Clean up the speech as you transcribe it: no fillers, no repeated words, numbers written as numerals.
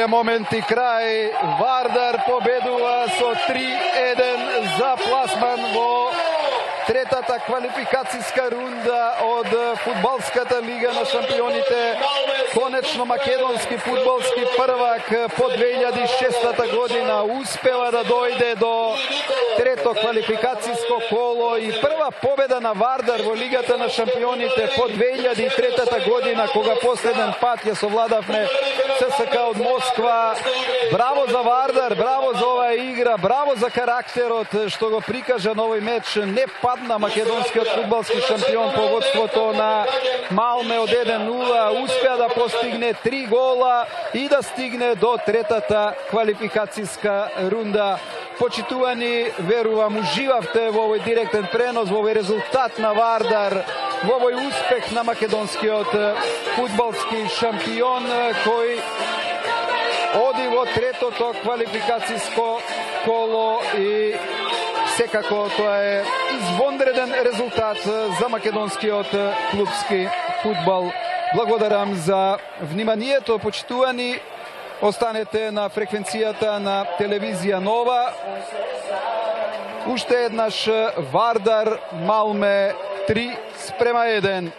Моменти крај, Вардар победува со 3-1 за пласман во третата квалификацијска рунда од фудбалската лига на шампионите. Конечно македонски фудбалски првак по 2006 година успела да дојде до трето квалификацијско коло и прва победа на Вардар во лигата на шампионите по 2003 година, кога последен пат ја совладавме ЦСКА од Москва. Браво за Вардар, браво за оваа игра, браво за карактерот што го прикажа на овој меч. Не падна македонскиот фудбалски шампион по водството на Малме од 1-0, успеа да постигне 3 гола и да стигне до третата квалификацијска рунда. Почитувани, верувам, уживавте во овој директен пренос, во овој резултат на Вардар, во овој успех на македонскиот фудбалски шампион, кој оди во третото квалификацијско коло и секако тоа е извонреден резултат за македонскиот клубски фудбал. Благодарам за вниманието, почитувани. Останете на фреквенцијата на телевизија Нова. Уште еднаш Вардар Малме 3-1.